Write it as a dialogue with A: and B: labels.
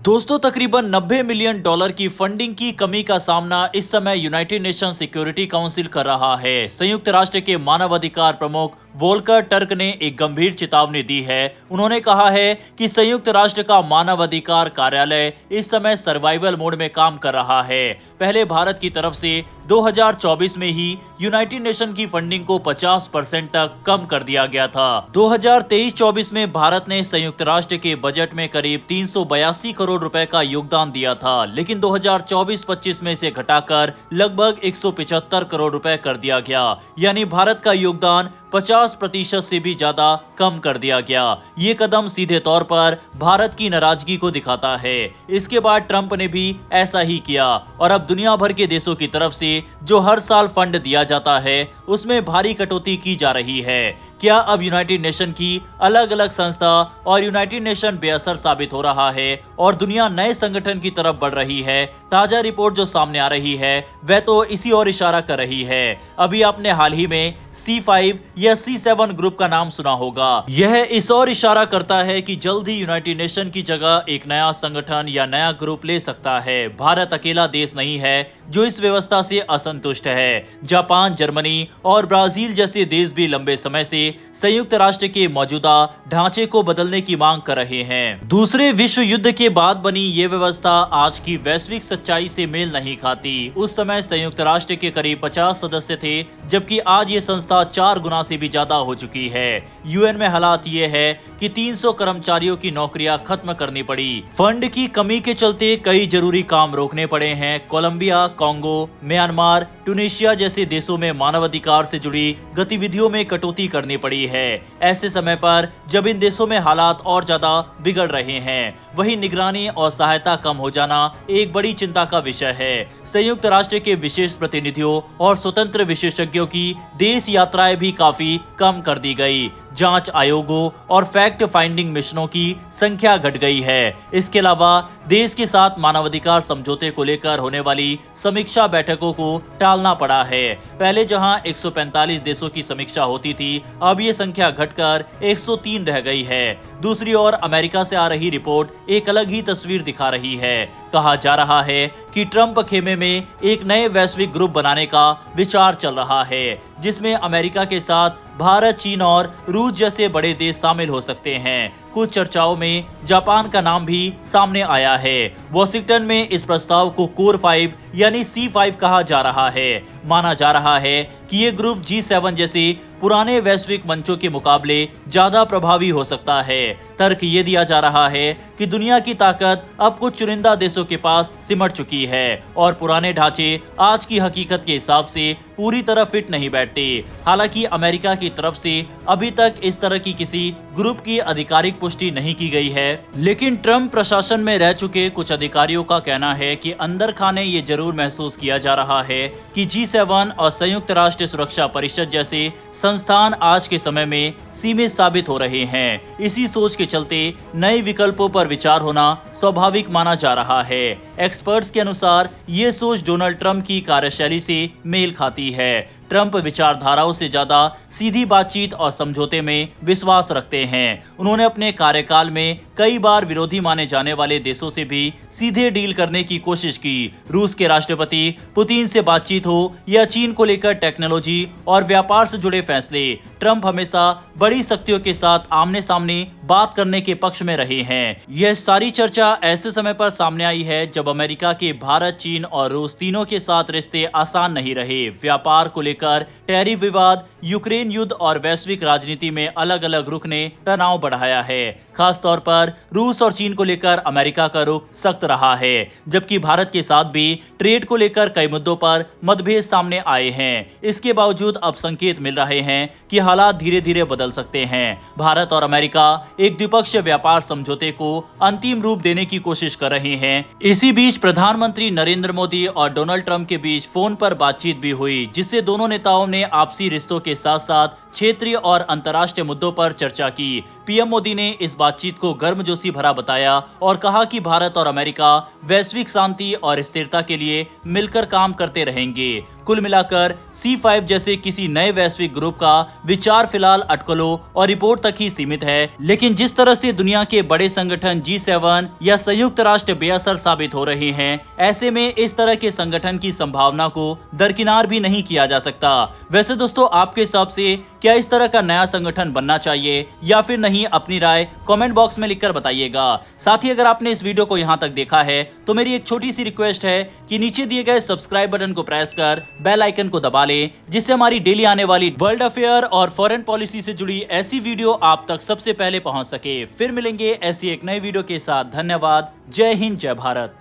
A: दोस्तों, तकरीबन 90 million dollar की फंडिंग की कमी का सामना इस समय यूनाइटेड नेशन सिक्योरिटी काउंसिल कर रहा है। संयुक्त राष्ट्र के मानवाधिकार प्रमुख वोल्कर टर्क ने एक गंभीर चेतावनी दी है। उन्होंने कहा है कि संयुक्त राष्ट्र का मानवाधिकार कार्यालय इस समय सर्वाइवल मोड में काम कर रहा है। पहले भारत की तरफ से 2024 में ही यूनाइटेड नेशन की फंडिंग को 50% तक कम कर दिया गया था। 2023-24 में भारत ने संयुक्त राष्ट्र के बजट में करीब 382 करोड़ रुपए का योगदान दिया था, लेकिन 2024-25 में इसे घटाकर लगभग 175 करोड़ रुपए कर दिया गया। यानी भारत का योगदान 50% से भी ज्यादा कम कर दिया गया। ये कदम सीधे तौर पर भारत की नाराजगी को दिखाता है। इसके बाद ट्रंप ने भी ऐसा ही किया और अब दुनिया भर के देशों की तरफ से जो हर साल फंड दिया जाता है उसमें भारी कटौती की जा रही है। क्या अब यूनाइटेड नेशन की अलग अलग संस्था और यूनाइटेड नेशन बेअसर साबित हो रहा है और दुनिया नए संगठन की तरफ बढ़ रही है? ताजा रिपोर्ट जो सामने आ रही है वह तो इसी ओर इशारा कर रही है। अभी आपने हाल ही में C5 या C7 ग्रुप का नाम सुना होगा। यह इस ओर इशारा करता है कि जल्द ही यूनाइटेड नेशन की जगह एक नया संगठन या नया ग्रुप ले सकता है। भारत अकेला देश नहीं है जो इस व्यवस्था से असंतुष्ट है। जापान, जर्मनी और ब्राजील जैसे देश भी लंबे समय से संयुक्त राष्ट्र के मौजूदा ढांचे को बदलने की मांग कर रहे हैं। दूसरे विश्व युद्ध के बाद बनी ये व्यवस्था आज की वैश्विक सच्चाई से मेल नहीं खाती। उस समय संयुक्त राष्ट्र के करीब 50 सदस्य थे, जबकि आज ये संस्था 4 गुना से भी ज्यादा हो चुकी है। यूएन में हालात ये है कि 300 कर्मचारियों की नौकरियां खत्म करनी पड़ी। फंड की कमी के चलते कई जरूरी काम रोकने पड़े हैं। कोलंबिया, कांगो, म्यांमार, ट्यूनीशिया जैसे देशों में मानवाधिकार से जुड़ी गतिविधियों में कटौती करनी पड़ी है। ऐसे समय पर जब इन देशों में हालात और ज्यादा बिगड़ रहे हैं, वही निगरानी और सहायता कम हो जाना एक बड़ी चिंता का विषय है। संयुक्त राष्ट्र के विशेष प्रतिनिधियों और स्वतंत्र विशेषज्ञों की देश यात्राएं भी काफी कम कर दी गई। जांच आयोगों और फैक्ट फाइंडिंग मिशनों की संख्या घट गई है। इसके अलावा देश के साथ मानवाधिकार समझौते को लेकर होने वाली समीक्षा बैठकों को टालना पड़ा है। पहले जहां 145 देशों की समीक्षा होती थी, अब ये संख्या घटकर 103 रह गई है। दूसरी ओर अमेरिका से आ रही रिपोर्ट एक अलग ही तस्वीर दिखा रही है। कहा जा रहा है कि ट्रंप खेमे में एक नए वैश्विक ग्रुप बनाने का विचार चल रहा है, जिसमें अमेरिका के साथ भारत, चीन और रूस जैसे बड़े देश शामिल हो सकते हैं। कुछ चर्चाओं में जापान का नाम भी सामने आया है। वॉशिंगटन में इस प्रस्ताव को कोर 5 यानी C5 कहा जा रहा है। माना जा रहा है कि ये ग्रुप G7 जैसे पुराने वैश्विक मंचों के मुकाबले ज्यादा प्रभावी हो सकता है। तर्क ये दिया जा रहा है कि दुनिया की ताकत अब कुछ चुनिंदा देशों के पास सिमट चुकी है और पुराने ढांचे आज की हकीकत के हिसाब से पूरी तरह फिट नहीं बैठते। हालांकि अमेरिका की तरफ से अभी तक इस तरह की किसी ग्रुप की आधिकारिक पुष्टि नहीं की गई है, लेकिन ट्रंप प्रशासन में रह चुके कुछ अधिकारियों का कहना है कि अंदर खाने ये जरूर महसूस किया जा रहा है कि G7 और संयुक्त राष्ट्र सुरक्षा परिषद जैसे संस्थान आज के समय में सीमित साबित हो रहे हैं। इसी सोच के चलते नए विकल्पों पर विचार होना स्वाभाविक माना जा रहा है। एक्सपर्ट्स के अनुसार ये सोच डोनाल्ड ट्रंप की कार्यशैली से मेल खाती है। ट्रंप विचारधाराओं से ज्यादा सीधी बातचीत और समझौते में विश्वास रखते हैं। उन्होंने अपने कार्यकाल में कई बार विरोधी माने जाने वाले देशों से भी सीधे डील करने की कोशिश की। रूस के राष्ट्रपति पुतिन से बातचीत हो या चीन को लेकर टेक्नोलॉजी और व्यापार से जुड़े फैसले, ट्रंप हमेशा बड़ी शक्तियों के साथ आमने सामने बात करने के पक्ष में रहे हैं। यह सारी चर्चा ऐसे समय पर सामने आई है जब अमेरिका के भारत, चीन और रूस तीनों के साथ रिश्ते आसान नहीं रहे। व्यापार को लेकर टैरिफ विवाद, यूक्रेन युद्ध और वैश्विक राजनीति में अलग अलग रुख ने तनाव बढ़ाया है। खास तौर पर रूस और चीन को लेकर अमेरिका का रुख सख्त रहा है, जबकि भारत के साथ भी ट्रेड को लेकर कई मुद्दों पर मतभेद सामने आए हैं। इसके बावजूद अब संकेत मिल रहे हैं कि हालात धीरे धीरे बदल सकते हैं। भारत और अमेरिका एक द्विपक्षीय व्यापार समझौते को अंतिम रूप देने की कोशिश कर रहे हैं। इसी बीच प्रधानमंत्री नरेंद्र मोदी और डोनाल्ड ट्रंप के बीच फोन पर बातचीत भी हुई, जिससे दोनों नेताओं ने आपसी रिश्तों के साथ साथ क्षेत्रीय और अंतर्राष्ट्रीय मुद्दों पर चर्चा की। पीएम मोदी ने इस बातचीत को गर्मजोशी भरा बताया और कहा कि भारत और अमेरिका वैश्विक शांति और स्थिरता के लिए मिलकर काम करते रहेंगे। कुल मिलाकर C5 जैसे किसी नए वैश्विक ग्रुप का विचार फिलहाल अटकलों और रिपोर्ट तक ही सीमित है। लेकिन जिस तरह से दुनिया के बड़े संगठन G7 या संयुक्त राष्ट्र बेअसर साबित हो रहे हैं, ऐसे में इस तरह के संगठन की संभावना को दरकिनार भी नहीं किया जा सकता। वैसे दोस्तों, आपके हिसाब से क्या इस तरह का नया संगठन बनना चाहिए या फिर नहीं? अपनी राय कमेंट बॉक्स में लिखकर बताइएगा। साथ ही अगर आपने इस वीडियो को यहाँ तक देखा है तो मेरी एक छोटी सी रिक्वेस्ट है कि नीचे दिए गए सब्सक्राइब बटन को प्रेस कर बेल आइकन को दबा लें, जिससे हमारी डेली आने वाली वर्ल्ड अफेयर और फॉरेन पॉलिसी से जुड़ी ऐसी वीडियो आप तक सबसे पहले पहुंच सके। फिर मिलेंगे ऐसी एक नई वीडियो के साथ। धन्यवाद। जय हिंद, जय भारत।